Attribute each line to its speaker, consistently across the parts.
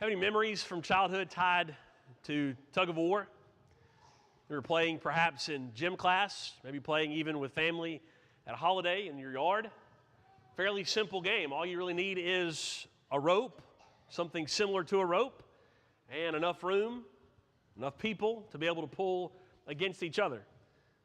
Speaker 1: Have any memories from childhood tied to tug of war? You were playing perhaps in gym class, maybe playing even with family at a holiday in your yard. Fairly simple game. All you really need is a rope, something similar to a rope, and enough room, enough people to be able to pull against each other.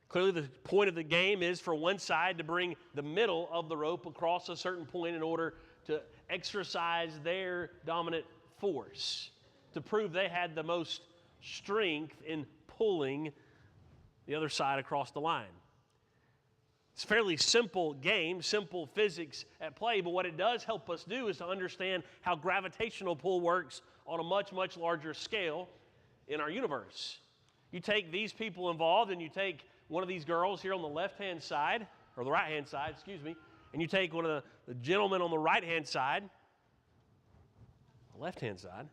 Speaker 1: Clearly the point of the game is for one side to bring the middle of the rope across a certain point in order to exercise their dominant force, to prove they had the most strength in pulling the other side across the line. It's a fairly simple game, simple physics at play, but what it does help us do is to understand how gravitational pull works on a much, much larger scale in our universe. You take these people involved and you take one of these girls here on the left-hand side, or the right-hand side, excuse me, and you take one of the gentlemen on the right-hand side, left-hand side.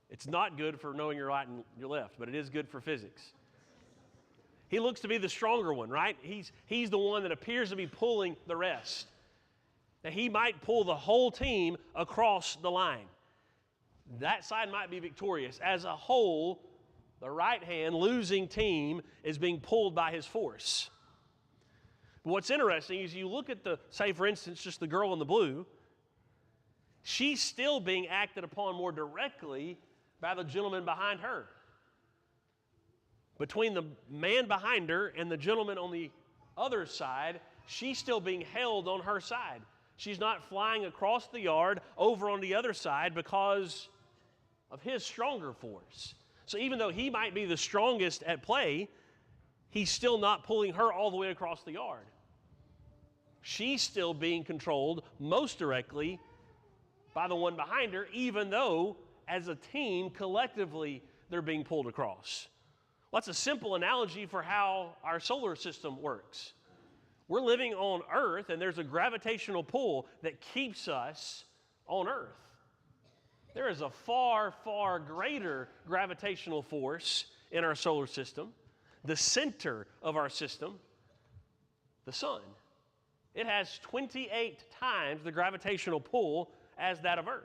Speaker 1: It's not good for knowing your right and your left, but it is good for physics. He looks to be the stronger one, right? He's the one that appears to be pulling the rest. Now, he might pull the whole team across the line. That side might be victorious. As a whole, the right-hand losing team is being pulled by his force. But what's interesting is you look at say for instance, just the girl in the blue, she's still being acted upon more directly by the gentleman behind her. Between the man behind her and the gentleman on the other side, she's still being held on her side. She's not flying across the yard over on the other side because of his stronger force. So even though he might be the strongest at play, he's still not pulling her all the way across the yard. She's still being controlled most directly by the one behind her, even though as a team, collectively, they're being pulled across. Well, that's a simple analogy for how our solar system works. We're living on Earth, and there's a gravitational pull that keeps us on Earth. There is a far, far greater gravitational force in our solar system, the center of our system, the sun. It has 28 times the gravitational pull as that of Earth.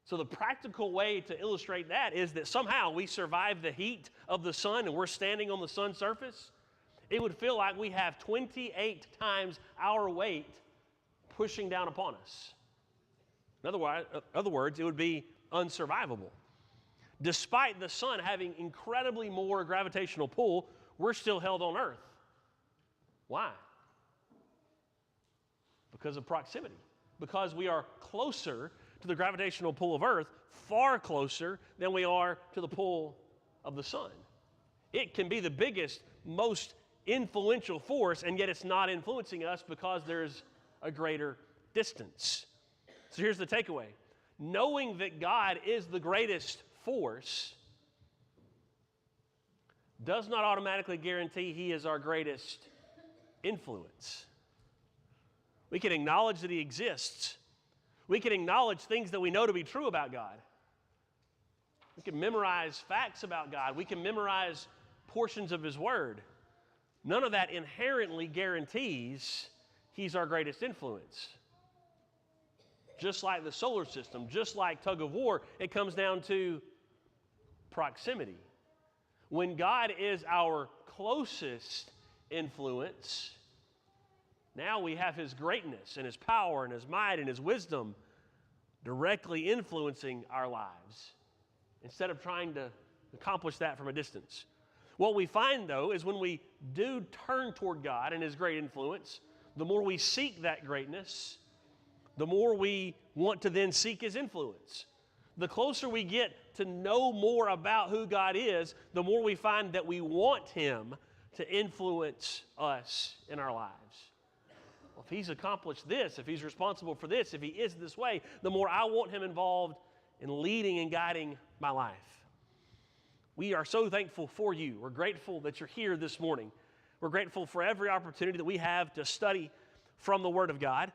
Speaker 1: So the practical way to illustrate that is that somehow we survive the heat of the sun and we're standing on the sun's surface. It would feel like we have 28 times our weight pushing down upon us. In other words, it would be unsurvivable. Despite the sun having incredibly more gravitational pull, we're still held on Earth. Why? Because of proximity. Because we are closer to the gravitational pull of Earth, far closer than we are to the pull of the sun. It can be the biggest, most influential force, and yet it's not influencing us because there's a greater distance. So here's the takeaway. Knowing that God is the greatest force does not automatically guarantee He is our greatest influence. We can acknowledge that He exists. We can acknowledge things that we know to be true about God. We can memorize facts about God. We can memorize portions of His Word. None of that inherently guarantees He's our greatest influence. Just like the solar system, just like tug of war, it comes down to proximity. When God is our closest influence, now we have His greatness and His power and His might and His wisdom directly influencing our lives instead of trying to accomplish that from a distance. What we find, though, is when we do turn toward God and His great influence, the more we seek that greatness, the more we want to then seek His influence. The closer we get to know more about who God is, the more we find that we want Him to influence us in our lives. Well, if He's accomplished this, if He's responsible for this, if He is this way, the more I want Him involved in leading and guiding my life. We are so thankful for you. We're grateful that you're here this morning. We're grateful for every opportunity that we have to study from the Word of God.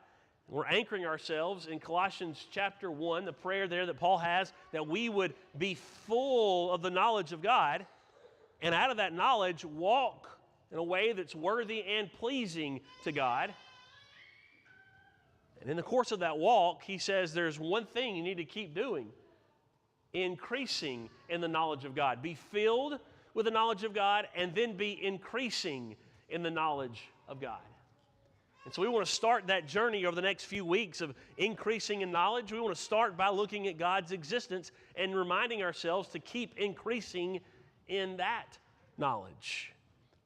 Speaker 1: We're anchoring ourselves in Colossians chapter 1, the prayer there that Paul has, that we would be full of the knowledge of God, and out of that knowledge walk in a way that's worthy and pleasing to God. And in the course of that walk, he says there's one thing you need to keep doing: increasing in the knowledge of God. Be filled with the knowledge of God, and then be increasing in the knowledge of God. And so we want to start that journey over the next few weeks of increasing in knowledge. We want to start by looking at God's existence and reminding ourselves to keep increasing in that knowledge.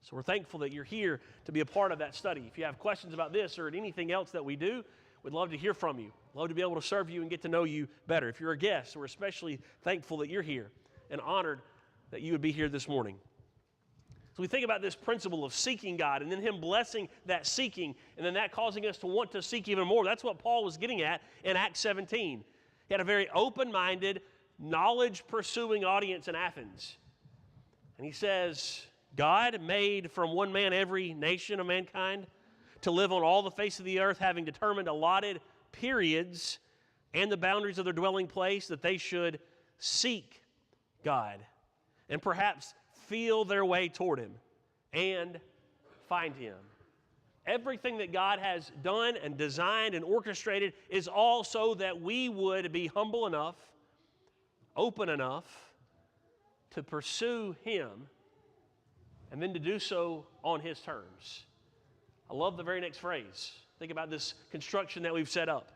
Speaker 1: So we're thankful that you're here to be a part of that study. If you have questions about this or anything else that we do, we'd love to hear from you. Love to be able to serve you and get to know you better. If you're a guest, we're especially thankful that you're here and honored that you would be here this morning. So we think about this principle of seeking God and then Him blessing that seeking and then that causing us to want to seek even more. That's what Paul was getting at in Acts 17. He had a very open-minded, knowledge-pursuing audience in Athens. And he says, God made from one man every nation of mankind to live on all the face of the earth, having determined allotted periods and the boundaries of their dwelling place, that they should seek God and perhaps feel their way toward Him and find Him. Everything that God has done and designed and orchestrated is all so that we would be humble enough, open enough to pursue Him and then to do so on His terms. I love the very next phrase. Think about this construction that we've set up.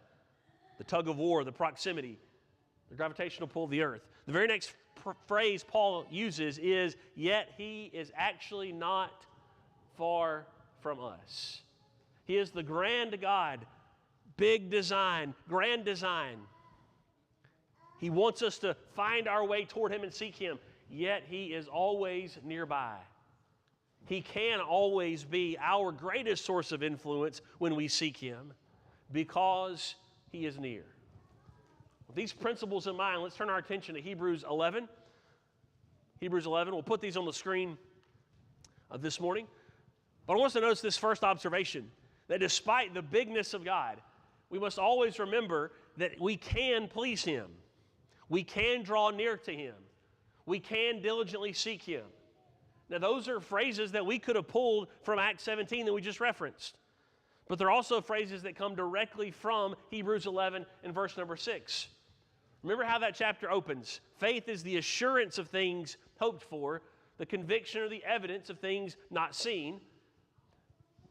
Speaker 1: The tug of war, the proximity, the gravitational pull of the earth. The very next phrase Paul uses is, yet He is actually not far from us. He is the grand God, big design, grand design. He wants us to find our way toward Him and seek Him, yet He is always nearby. He can always be our greatest source of influence when we seek Him because He is near. With these principles in mind, let's turn our attention to Hebrews 11. Hebrews 11, we'll put these on the screen this morning. But I want us to notice this first observation, that despite the bigness of God, we must always remember that we can please Him. We can draw near to Him. We can diligently seek Him. Now, those are phrases that we could have pulled from Acts 17 that we just referenced. But they're also phrases that come directly from Hebrews 11 and verse number 6. Remember how that chapter opens. Faith is the assurance of things hoped for, the conviction or the evidence of things not seen.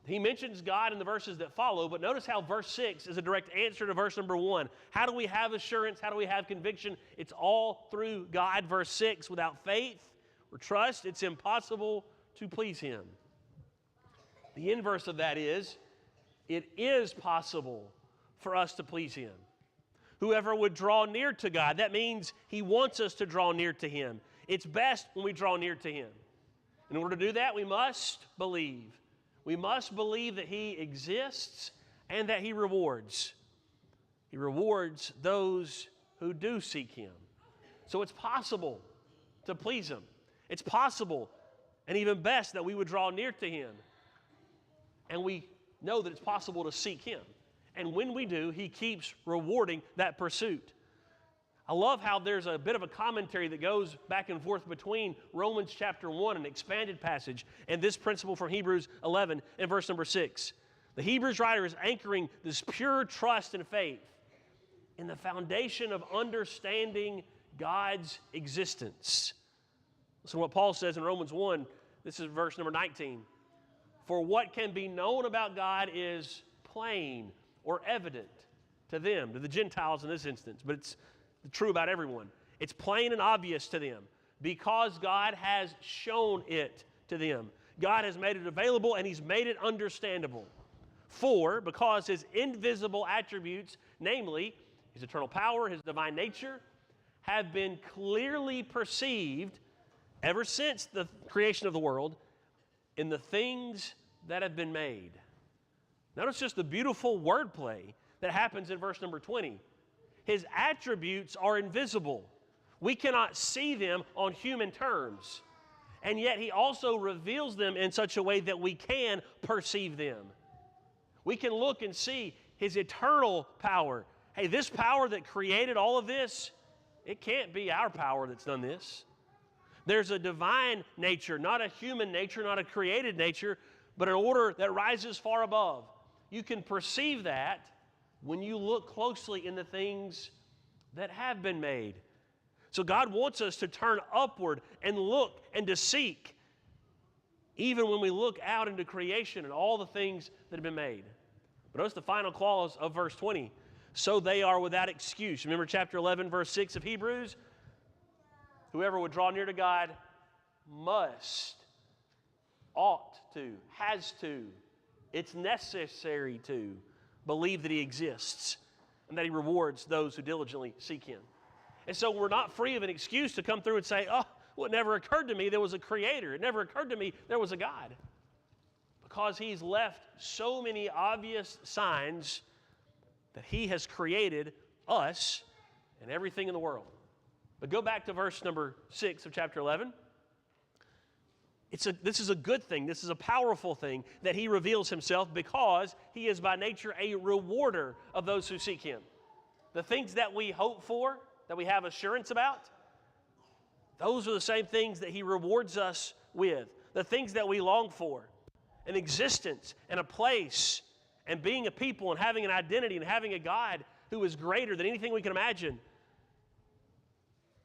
Speaker 1: He mentions God in the verses that follow, but notice how verse 6 is a direct answer to verse number 1. How do we have assurance? How do we have conviction? It's all through God. Verse 6, without faith or trust, it's impossible to please Him. The inverse of that is, it is possible for us to please Him. Whoever would draw near to God, that means He wants us to draw near to Him. It's best when we draw near to Him. In order to do that, we must believe. We must believe that He exists and that He rewards. He rewards those who do seek Him. So it's possible to please Him. It's possible, and even best, that we would draw near to Him. And we know that it's possible to seek Him. And when we do, He keeps rewarding that pursuit. I love how there's a bit of a commentary that goes back and forth between Romans chapter 1, an expanded passage, and this principle from Hebrews 11 and verse number 6. The Hebrews writer is anchoring this pure trust and faith in the foundation of understanding God's existence. Listen to what Paul says in Romans 1. This is verse number 19. For what can be known about God is plain or evident to them, to the Gentiles in this instance, but it's true about everyone. It's plain and obvious to them because God has shown it to them. God has made it available and He's made it understandable. Because His invisible attributes, namely His eternal power, His divine nature, have been clearly perceived ever since the creation of the world in the things that have been made. Notice just the beautiful wordplay that happens in verse number 20. His attributes are invisible. We cannot see them on human terms. And yet He also reveals them in such a way that we can perceive them. We can look and see His eternal power. Hey, this power that created all of this, it can't be our power that's done this. There's a divine nature, not a human nature, not a created nature, but an order that rises far above. You can perceive that when you look closely in the things that have been made. So God wants us to turn upward and look and to seek, even when we look out into creation and all the things that have been made. But notice the final clause of verse 20. So they are without excuse. Remember chapter 11, verse 6 of Hebrews? Whoever would draw near to God must, ought to, has to, it's necessary to believe that He exists and that He rewards those who diligently seek Him. And so we're not free of an excuse to come through and say, oh, well, it never occurred to me there was a creator. It never occurred to me there was a God. Because He's left so many obvious signs that He has created us and everything in the world. But go back to verse number 6 of chapter 11. This is a good thing. This is a powerful thing that He reveals Himself because He is by nature a rewarder of those who seek Him. The things that we hope for, that we have assurance about, those are the same things that He rewards us with. The things that we long for, an existence and a place and being a people and having an identity and having a God who is greater than anything we can imagine.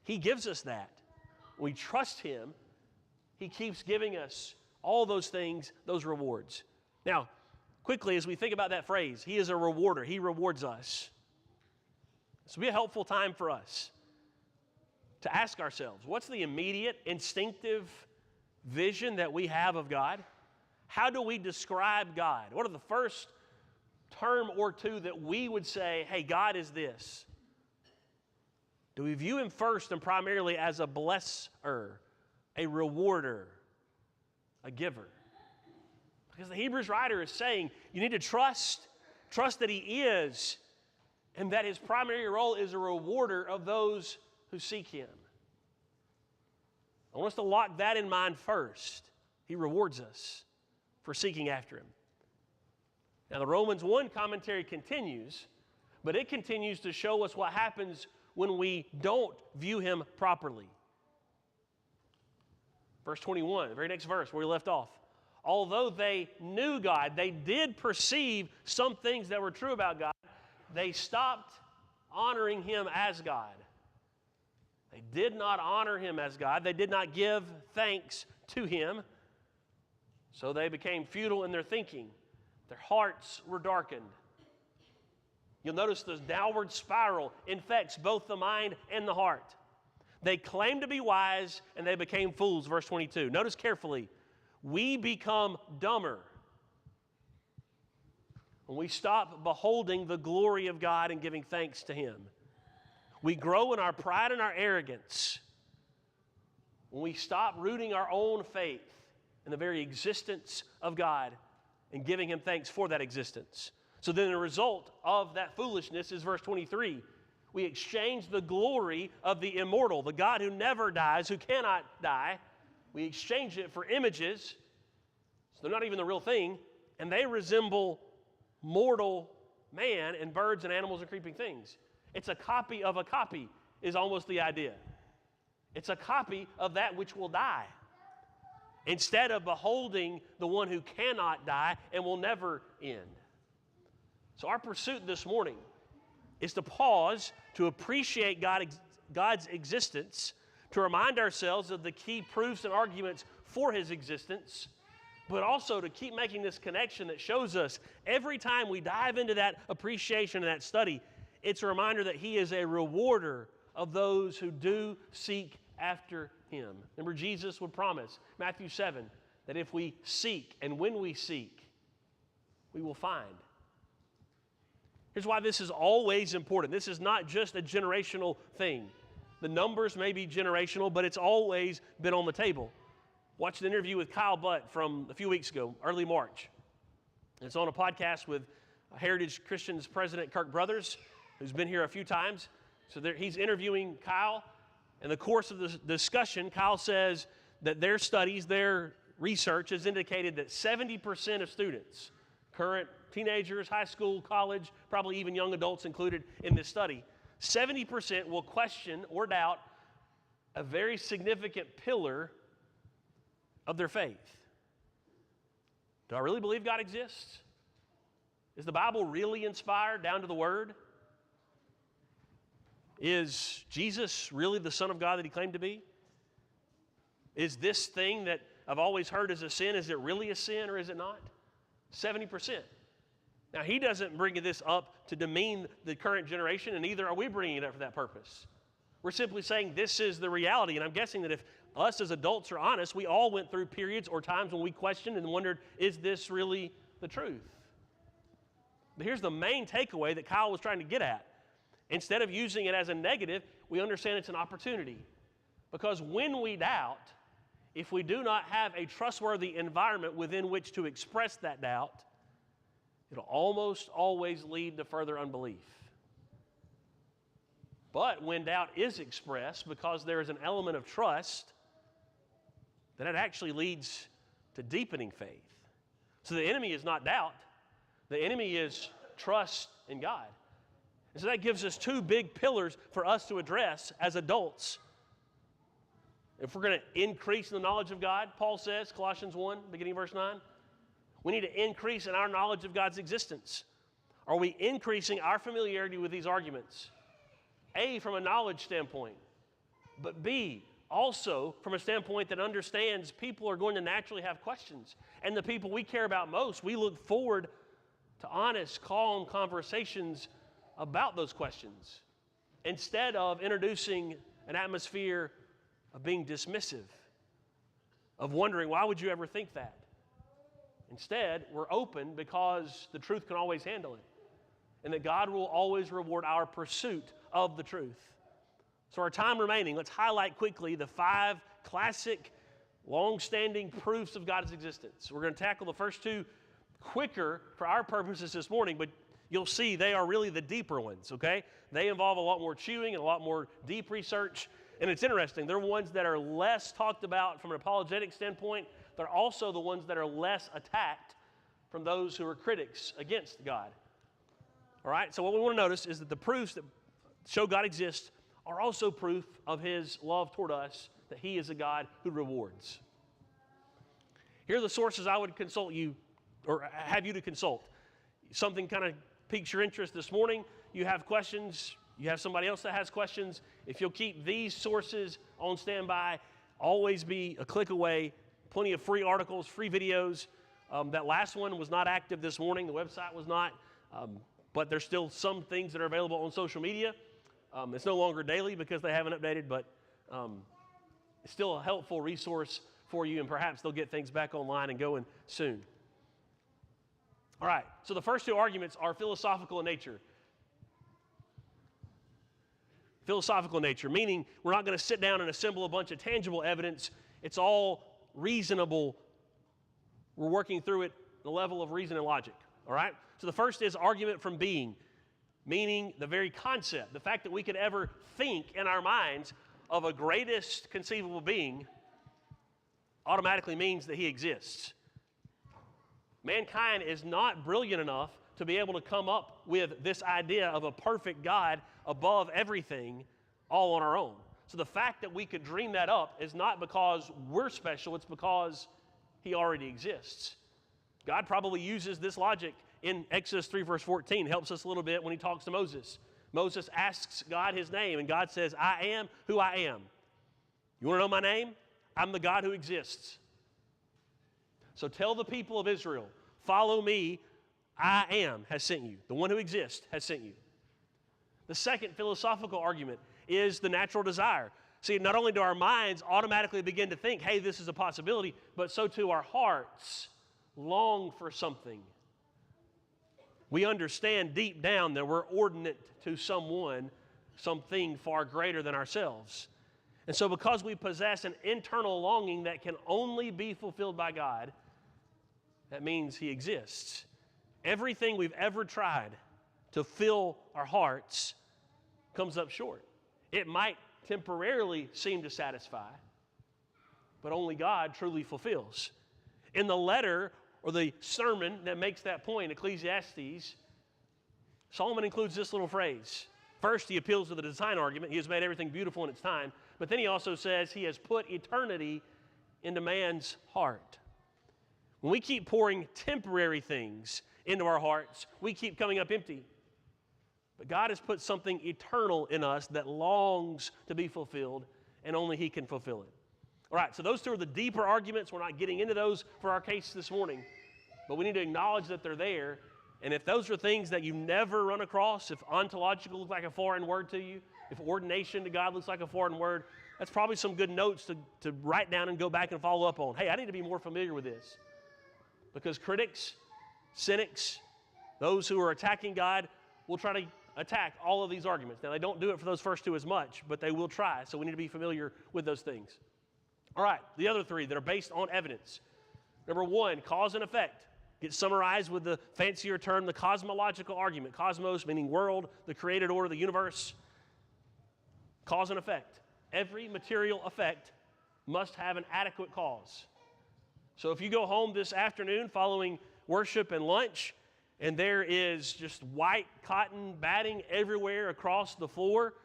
Speaker 1: He gives us that. We trust Him. He keeps giving us all those things, those rewards. Now, quickly, as we think about that phrase, He is a rewarder. He rewards us. This will be a helpful time for us to ask ourselves, what's the immediate, instinctive vision that we have of God? How do we describe God? What are the first term or two that we would say, hey, God is this? Do we view Him first and primarily as a blesser, a rewarder, a giver? Because the Hebrews writer is saying you need to trust that He is, and that His primary role is a rewarder of those who seek Him. I want us to lock that in mind first. He rewards us for seeking after Him. Now, the Romans 1 commentary continues, but it continues to show us what happens when we don't view Him properly. Verse 21, the very next verse where we left off. Although they knew God, they did perceive some things that were true about God, they stopped honoring Him as God. They did not honor Him as God. They did not give thanks to Him. So they became futile in their thinking. Their hearts were darkened. You'll notice the downward spiral infects both the mind and the heart. They claimed to be wise, and they became fools, verse 22. Notice carefully, we become dumber when we stop beholding the glory of God and giving thanks to Him. We grow in our pride and our arrogance when we stop rooting our own faith in the very existence of God and giving Him thanks for that existence. So then the result of that foolishness is verse 23. We exchange the glory of the immortal, the God who never dies, who cannot die. We exchange it for images, so they're not even the real thing, and they resemble mortal man and birds and animals and creeping things. It's a copy of a copy is almost the idea. It's a copy of that which will die, instead of beholding the one who cannot die and will never end. So our pursuit this morning is to pause, to appreciate God's existence, to remind ourselves of the key proofs and arguments for His existence, but also to keep making this connection that shows us every time we dive into that appreciation and that study, it's a reminder that He is a rewarder of those who do seek after Him. Remember, Jesus would promise, Matthew 7, that if we seek and when we seek, we will find. Here's why this is always important. This is not just a generational thing. The numbers may be generational, but it's always been on the table. Watched an interview with Kyle Butt from a few weeks ago, early March. It's on a podcast with Heritage Christians President Kirk Brothers, who's been here a few times. So he's interviewing Kyle. In the course of the discussion, Kyle says that their studies, their research has indicated that 70% of students, current teenagers, high school, college, probably even young adults included in this study, 70% will question or doubt a very significant pillar of their faith. Do I really believe God exists? Is the Bible really inspired down to the word? Is Jesus really the Son of God that he claimed to be? Is this thing that I've always heard as a sin, is it really a sin or is it not? 70%. Now, he doesn't bring this up to demean the current generation, and neither are we bringing it up for that purpose. We're simply saying this is the reality, and I'm guessing that if us as adults are honest, we all went through periods or times when we questioned and wondered, is this really the truth? But here's the main takeaway that Kyle was trying to get at. Instead of using it as a negative, we understand it's an opportunity. Because when we doubt, if we do not have a trustworthy environment within which to express that doubt, it'll almost always lead to further unbelief. But when doubt is expressed, because there is an element of trust, then it actually leads to deepening faith. So the enemy is not doubt. The enemy is trust in God. And so that gives us two big pillars for us to address as adults. If we're going to increase in the knowledge of God, Paul says, Colossians 1, beginning of verse 9, we need to increase in our knowledge of God's existence. Are we increasing our familiarity with these arguments? A, from a knowledge standpoint, but B, also from a standpoint that understands people are going to naturally have questions. And the people we care about most, we look forward to honest, calm conversations about those questions instead of introducing an atmosphere of being dismissive, of wondering, why would you ever think that? Instead, we're open because the truth can always handle it, and that God will always reward our pursuit of the truth. So our time remaining, let's highlight quickly the 5 classic, long-standing proofs of God's existence. We're going to tackle the first 2 quicker for our purposes this morning, but you'll see they are really the deeper ones, okay? They involve a lot more chewing and a lot more deep research. And it's interesting, they're ones that are less talked about from an apologetic standpoint. They're also the ones that are less attacked from those who are critics against God. All right, so what we want to notice is that the proofs that show God exists are also proof of his love toward us, that he is a God who rewards. Here are the sources I would consult you, or have you to consult. Something kind of piques your interest this morning, you have questions, you have somebody else that has questions. If you'll keep these sources on standby, always be a click away. Plenty of free articles, free videos. That last one was not active this morning. The website was not. But there's still some things that are available on social media. It's no longer daily because they haven't updated, but it's still a helpful resource for you, and perhaps they'll get things back online and going soon. All right, so the first 2 arguments are philosophical in nature. Philosophical in nature, meaning we're not going to sit down and assemble a bunch of tangible evidence. It's all reasonable. We're working through it at the level of reason and logic, all right? So the first is argument from being, meaning the very concept, the fact that we could ever think in our minds of a greatest conceivable being automatically means that he exists. Mankind is not brilliant enough to be able to come up with this idea of a perfect God above everything all on our own. So the fact that we could dream that up is not because we're special, it's because he already exists. God probably uses this logic in Exodus 3 verse 14, helps us a little bit when he talks to Moses. Moses asks God his name, and God says, I am who I am. You want to know my name? I'm the God who exists. So tell the people of Israel, follow me, I am has sent you. The one who exists has sent you. The second philosophical argument is the natural desire. See, not only do our minds automatically begin to think, hey, this is a possibility, but so too our hearts long for something. We understand deep down that we're ordinate to someone, something far greater than ourselves. And so because we possess an internal longing that can only be fulfilled by God, that means he exists. Everything we've ever tried to fill our hearts comes up short. It might temporarily seem to satisfy, but only God truly fulfills. In the letter or the sermon that makes that point, Ecclesiastes, Solomon includes this little phrase. First, he appeals to the design argument. He has made everything beautiful in its time. But then he also says he has put eternity into man's heart. When we keep pouring temporary things into our hearts, we keep coming up empty. But God has put something eternal in us that longs to be fulfilled, and only He can fulfill it. All right, so those two are the deeper arguments. We're not getting into those for our case this morning, but we need to acknowledge that they're there. And if those are things that you never run across, if ontological looks like a foreign word to you, if ordination to God looks like a foreign word, that's probably some good notes to write down and go back and follow up on. Hey, I need to be more familiar with this. Because critics, cynics, those who are attacking God will try to attack all of these arguments. Now, they don't do it for those first two as much, but they will try, so we need to be familiar with those things. All right, the other three that are based on evidence. Number one, cause and effect. Gets summarized with the fancier term, the cosmological argument. Cosmos meaning world, the created order, the universe. Cause and effect. Every material effect must have an adequate cause. So if you go home this afternoon following worship and lunch, and there is just white cotton batting everywhere across the floor,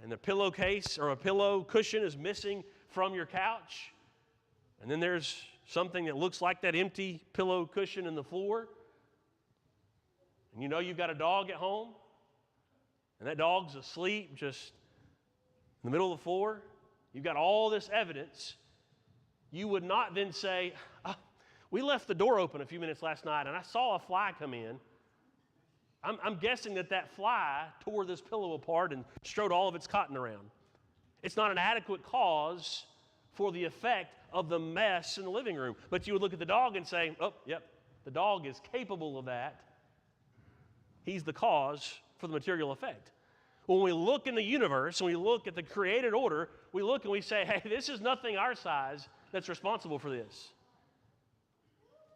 Speaker 1: and the pillowcase or a pillow cushion is missing from your couch, and then there's something that looks like that empty pillow cushion in the floor, and you know you've got a dog at home, and that dog's asleep just in the middle of the floor, you've got all this evidence, you would not then say, we left the door open a few minutes last night, and I saw a fly come in. I'm guessing that fly tore this pillow apart and strode all of its cotton around. It's not an adequate cause for the effect of the mess in the living room. But you would look at the dog and say, oh, yep, the dog is capable of that. He's the cause for the material effect. When we look in the universe and we look at the created order, we look and we say, hey, this is nothing our size that's responsible for this.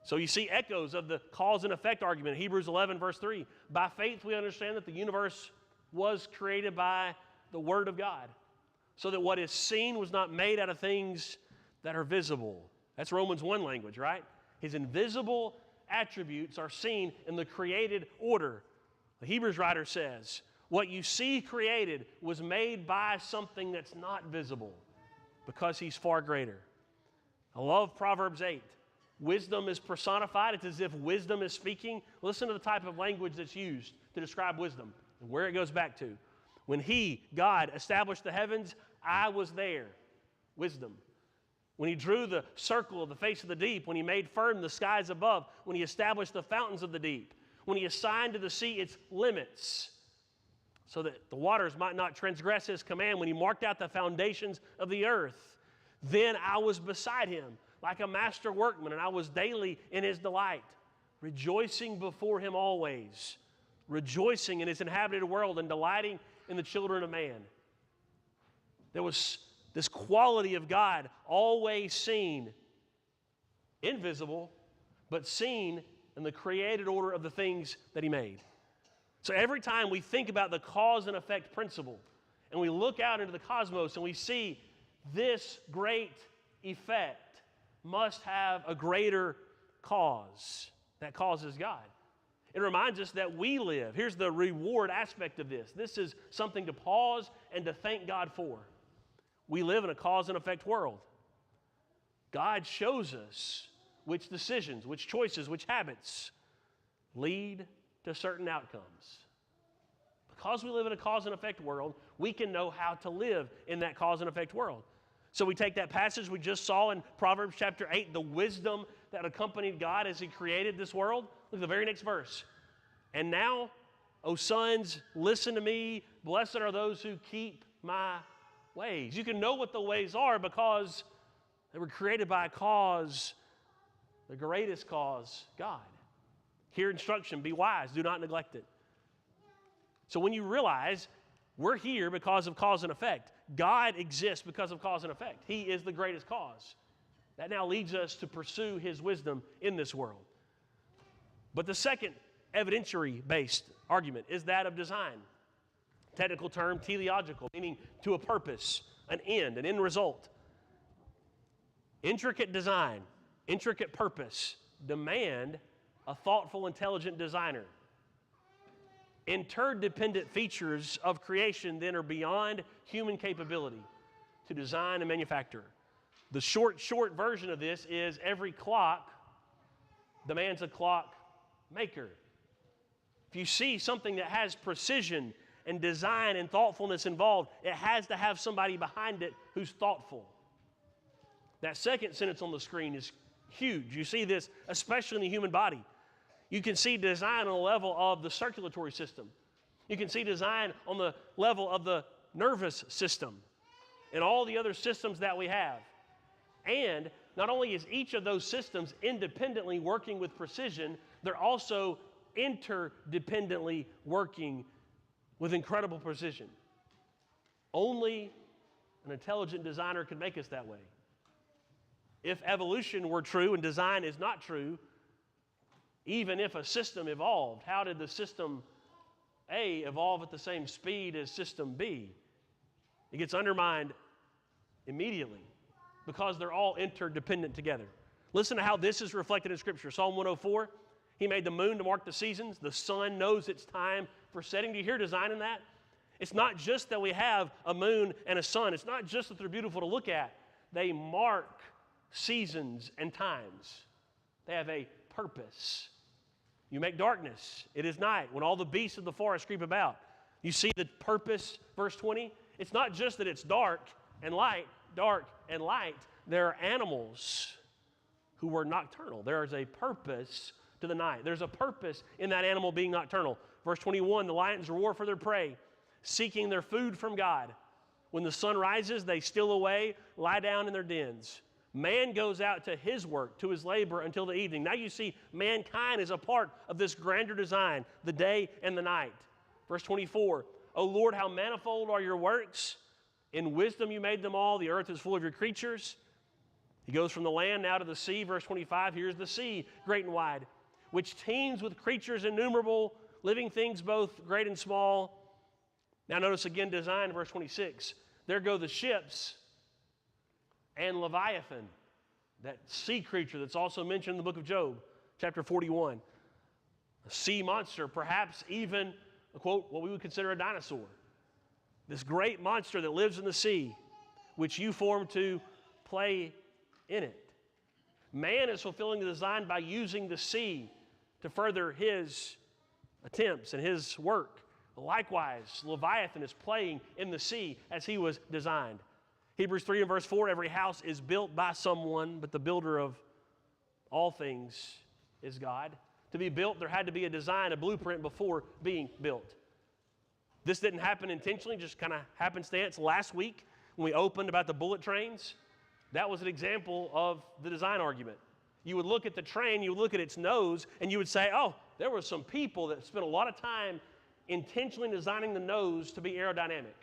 Speaker 1: So you see echoes of the cause and effect argument. Hebrews 11, verse 3. By faith we understand that the universe was created by the Word of God, so that what is seen was not made out of things that are visible. That's Romans 1 language, right? His invisible attributes are seen in the created order. The Hebrews writer says, what you see created was made by something that's not visible, because He's far greater. I love Proverbs 8. Wisdom is personified. It's as if wisdom is speaking. Listen to the type of language that's used to describe wisdom and where it goes back to. When He, God, established the heavens, I was there. Wisdom. When He drew the circle of the face of the deep, when He made firm the skies above, when He established the fountains of the deep, when He assigned to the sea its limits so that the waters might not transgress His command, when He marked out the foundations of the earth, then I was beside Him like a master workman, and I was daily in His delight, rejoicing before Him always, rejoicing in His inhabited world and delighting in the children of man. There was this quality of God always seen, invisible, but seen in the created order of the things that He made. So every time we think about the cause and effect principle, and we look out into the cosmos and we see this great effect must have a greater cause. That cause is God. It reminds us that we live. Here's the reward aspect of this. This is something to pause and to thank God for. We live in a cause and effect world. God shows us which decisions, which choices, which habits lead to certain outcomes. Because we live in a cause and effect world, we can know how to live in that cause and effect world. So we take that passage we just saw in Proverbs chapter 8, the wisdom that accompanied God as He created this world. Look at the very next verse. And now, O sons, listen to me. Blessed are those who keep my ways. You can know what the ways are because they were created by a cause, the greatest cause, God. Hear instruction, be wise, do not neglect it. So when you realize we're here because of cause and effect, God exists because of cause and effect. He is the greatest cause. That now leads us to pursue His wisdom in this world. But the second evidentiary-based argument is that of design. Technical term, teleological, meaning to a purpose, an end result. Intricate design, intricate purpose demand a thoughtful, intelligent designer. Interdependent features of creation then are beyond human capability to design and manufacture. The short version of this is every clock demands a clock maker. If you see something that has precision and design and thoughtfulness involved, it has to have somebody behind it who's thoughtful. That second sentence on the screen is huge. You see this especially in the human body. You can see design on the level of the circulatory system. You can see design on the level of the nervous system and all the other systems that we have. And not only is each of those systems independently working with precision, they're also interdependently working with incredible precision. Only an intelligent designer could make us that way. If evolution were true and design is not true, even if a system evolved, how did the system A evolve at the same speed as system B? It gets undermined immediately because they're all interdependent together. Listen to how this is reflected in Scripture. Psalm 104, He made the moon to mark the seasons. The sun knows its time for setting. Do you hear design in that? It's not just that we have a moon and a sun. It's not just that they're beautiful to look at. They mark seasons and times. They have a purpose. You make darkness. It is night. When all the beasts of the forest creep about. You see the purpose, verse 20? It's not just that it's dark and light, dark and light. There are animals who were nocturnal. There is a purpose to the night. There's a purpose in that animal being nocturnal. Verse 21, the lions roar for their prey, seeking their food from God. When the sun rises, they steal away, lie down in their dens. Man goes out to his work, to his labor until the evening. Now you see mankind is a part of this grander design, the day and the night. Verse 24, O Lord, how manifold are your works. In wisdom you made them all. The earth is full of your creatures. He goes from the land now to the sea. Verse 25, here's the sea, great and wide, which teems with creatures innumerable, living things both great and small. Now notice again design, verse 26. There go the ships and Leviathan, that sea creature that's also mentioned in the book of Job, chapter 41. A sea monster, perhaps even, quote, what we would consider a dinosaur. This great monster that lives in the sea, which you formed to play in it. Man is fulfilling the design by using the sea to further his attempts and his work. Likewise, Leviathan is playing in the sea as he was designed. Hebrews 3 and verse 4, every house is built by someone, but the builder of all things is God. To be built, there had to be a design, a blueprint before being built. This didn't happen intentionally, just kind of happenstance. Last week, when we opened about the bullet trains, that was an example of the design argument. You would look at the train, you would look at its nose, and you would say, oh, there were some people that spent a lot of time intentionally designing the nose to be aerodynamic.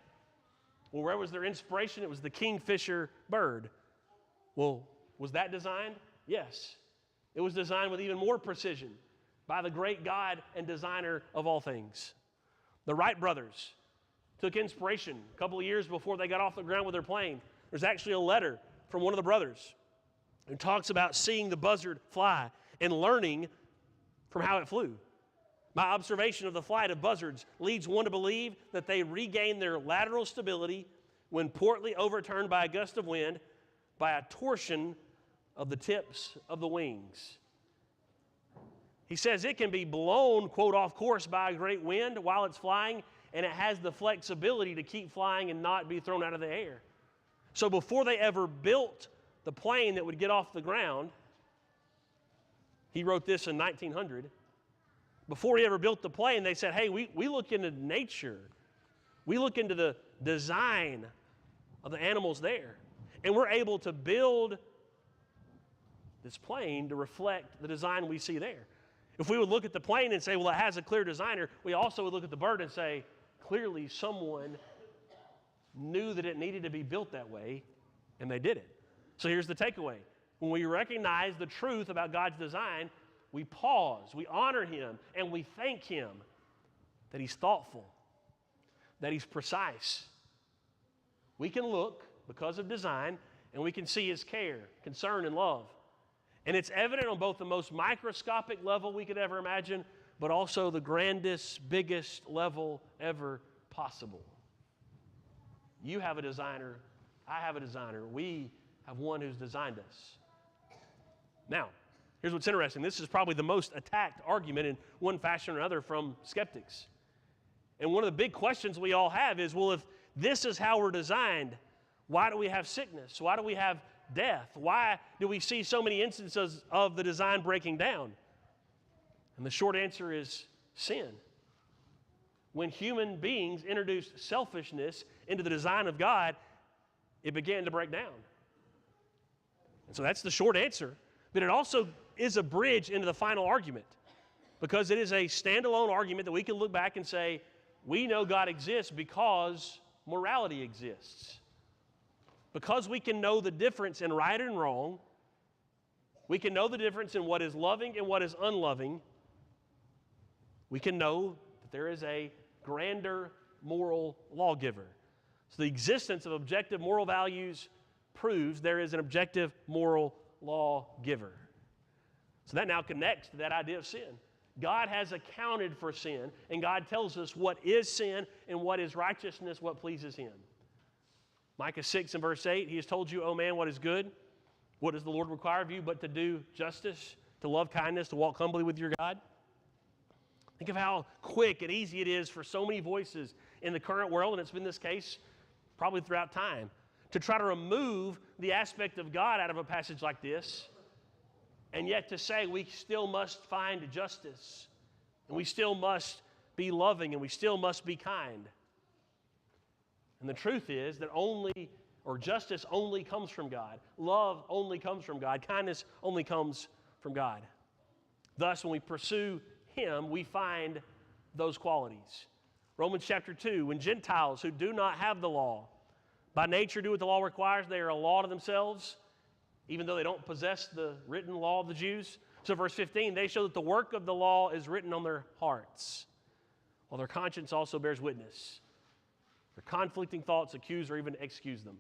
Speaker 1: Well, where was their inspiration? It was the kingfisher bird. Well, was that designed? Yes. It was designed with even more precision by the great God and designer of all things. The Wright brothers took inspiration a couple of years before they got off the ground with their plane. There's actually a letter from one of the brothers who talks about seeing the buzzard fly and learning from how it flew. My observation of the flight of buzzards leads one to believe that they regain their lateral stability when portly overturned by a gust of wind by a torsion of the tips of the wings. He says it can be blown, quote, off course by a great wind while it's flying, and it has the flexibility to keep flying and not be thrown out of the air. So before they ever built the plane that would get off the ground, he wrote this in 1900, before he ever built the plane, they said, hey, we look into nature. We look into the design of the animals there. And we're able to build this plane to reflect the design we see there. If we would look at the plane and say, well, it has a clear designer, we also would look at the bird and say, clearly someone knew that it needed to be built that way, and they did it. So here's the takeaway. When we recognize the truth about God's design, we pause, we honor him, and we thank him that he's thoughtful, that he's precise. We can look, because of design, and we can see his care, concern, and love. And it's evident on both the most microscopic level we could ever imagine, but also the grandest, biggest level ever possible. You have a designer, I have a designer, we have one who's designed us. Now, Here's what's interesting. This is probably the most attacked argument in one fashion or another from skeptics. And one of the big questions we all have is, well, if this is how we're designed, why do we have sickness? Why do we have death? Why do we see so many instances of the design breaking down? And the short answer is sin. When human beings introduced selfishness into the design of God, it began to break down. And so that's the short answer. But it also is a bridge into the final argument, because it is a standalone argument that we can look back and say, we know God exists because morality exists. Because we can know the difference in right and wrong, we can know the difference in what is loving and what is unloving, we can know that there is a grander moral lawgiver. So the existence of objective moral values proves there is an objective moral lawgiver. So that now connects to that idea of sin. God has accounted for sin, and God tells us what is sin and what is righteousness, what pleases Him. Micah 6 and verse 8, He has told you, O man, what is good? What does the Lord require of you but to do justice, to love kindness, to walk humbly with your God? Think of how quick and easy it is for so many voices in the current world, and it's been this case probably throughout time, to try to remove the aspect of God out of a passage like this, and yet to say we still must find justice, and we still must be loving, and we still must be kind. And the truth is that justice only comes from God. Love only comes from God. Kindness only comes from God. Thus, when we pursue Him, we find those qualities. Romans chapter 2, when Gentiles who do not have the law, by nature do what the law requires, they are a law to themselves, even though they don't possess the written law of the Jews. So verse 15, they show that the work of the law is written on their hearts, while their conscience also bears witness. Their conflicting thoughts accuse or even excuse them.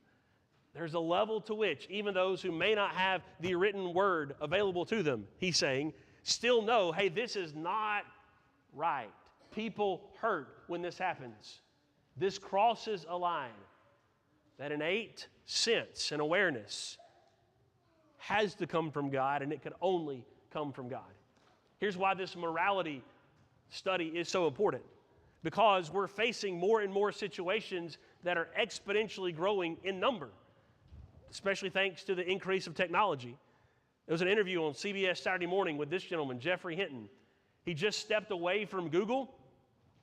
Speaker 1: There's a level to which even those who may not have the written word available to them, he's saying, still know, hey, this is not right. People hurt when this happens. This crosses a line. That innate sense and awareness has to come from God, and it can only come from God. Here's why this morality study is so important. Because we're facing more and more situations that are exponentially growing in number, especially thanks to the increase of technology. There was an interview on CBS Saturday Morning with this gentleman, Jeffrey Hinton. He just stepped away from Google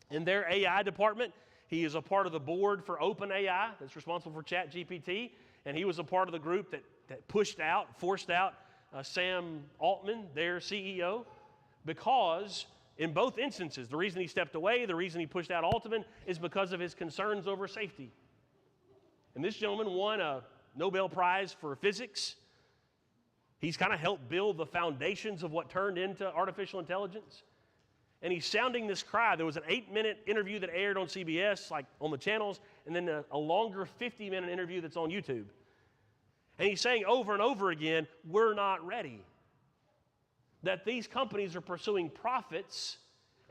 Speaker 1: in their AI department. He is a part of the board for OpenAI that's responsible for ChatGPT, and he was a part of the group that forced out Sam Altman, their CEO, because in both instances, the reason he stepped away, the reason he pushed out Altman, is because of his concerns over safety. And this gentleman won a Nobel Prize for physics. He's kind of helped build the foundations of what turned into artificial intelligence. And he's sounding this cry. There was an 8-minute interview that aired on CBS, like on the channels, and then a longer 50-minute interview that's on YouTube. And he's saying over and over again, we're not ready. That these companies are pursuing profits,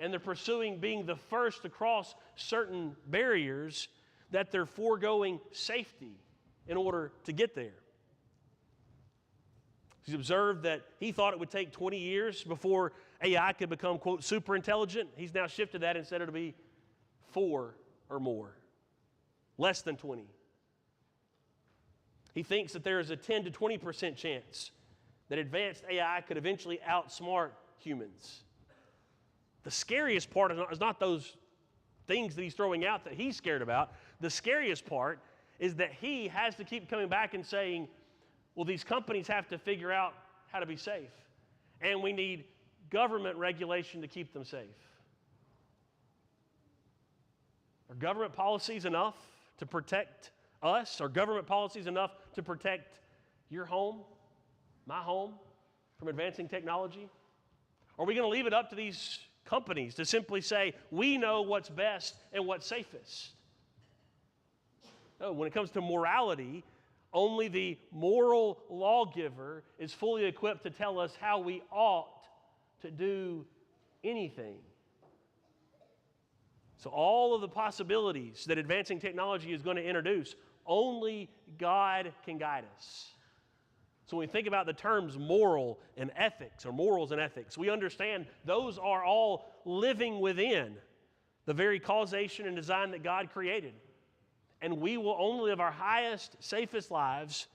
Speaker 1: and they're pursuing being the first to cross certain barriers, that they're foregoing safety in order to get there. He's observed that he thought it would take 20 years before AI could become, quote, super intelligent. He's now shifted that and said it'll be 4 or more, less than 20. He thinks that there is a 10 to 20% chance that advanced AI could eventually outsmart humans. The scariest part is not those things that he's throwing out that he's scared about. The scariest part is that he has to keep coming back and saying, well, these companies have to figure out how to be safe, and we need government regulation to keep them safe. Are government policies enough to protect us? Are government policies enough to protect your home, my home, from advancing technology? Are we going to leave it up to these companies to simply say, we know what's best and what's safest? No, when it comes to morality, only the moral lawgiver is fully equipped to tell us how we ought to do anything. So all of the possibilities that advancing technology is going to introduce, only God can guide us. So when we think about the terms moral and ethics, or morals and ethics, we understand those are all living within the very causation and design that God created. And we will only live our highest, safest lives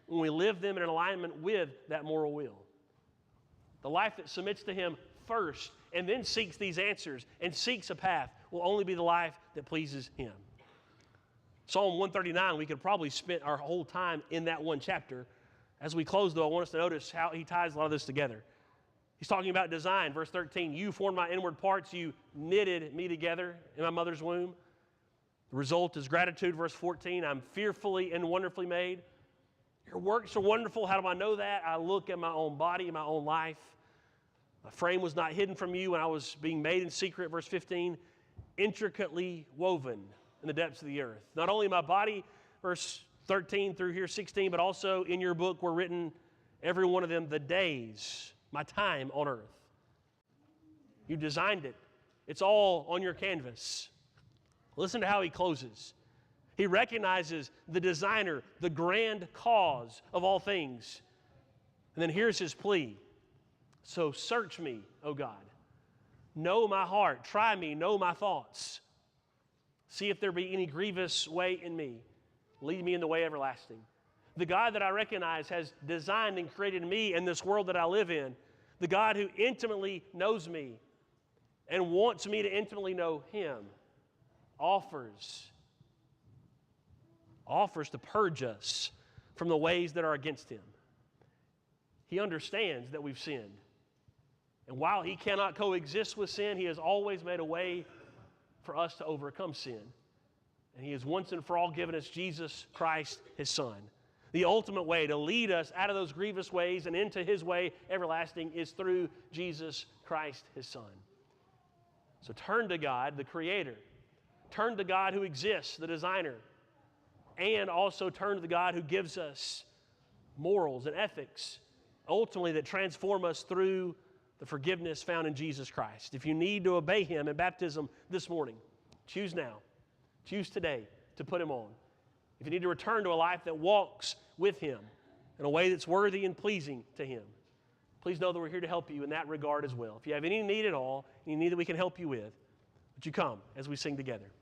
Speaker 1: when we live them in alignment with that moral will. The life that submits to Him first and then seeks these answers and seeks a path will only be the life that pleases Him. Psalm 139, we could probably spend our whole time in that one chapter. As we close, though, I want us to notice how he ties a lot of this together. He's talking about design. Verse 13, you formed my inward parts. You knitted me together in my mother's womb. The result is gratitude. Verse 14, I'm fearfully and wonderfully made. Your works are wonderful. How do I know that? I look at my own body, my own life. My frame was not hidden from you when I was being made in secret. Verse 15, intricately woven in the depths of the earth. Not only my body, verse 13 through here 16, but also in your book were written, every one of them, the days, my time on earth. You designed it. It's all on your canvas. Listen to how he closes. He recognizes the designer, the grand cause of all things. And then here's his plea. So search me, O God. Know my heart. Try me. Know my thoughts. See if there be any grievous way in me. Lead me in the way everlasting. The God that I recognize has designed and created me and this world that I live in. The God who intimately knows me and wants me to intimately know Him offers to purge us from the ways that are against Him. He understands that we've sinned. And while He cannot coexist with sin, He has always made a way for us to overcome sin. And He has once and for all given us Jesus Christ, His Son. The ultimate way to lead us out of those grievous ways and into His way everlasting is through Jesus Christ, His Son. So turn to God, the Creator. Turn to God who exists, the Designer. And also turn to the God who gives us morals and ethics, ultimately that transform us through the forgiveness found in Jesus Christ. If you need to obey Him in baptism this morning, choose now. Choose today to put Him on. If you need to return to a life that walks with Him in a way that's worthy and pleasing to Him, please know that we're here to help you in that regard as well. If you have any need at all, any need that we can help you with, would you come as we sing together?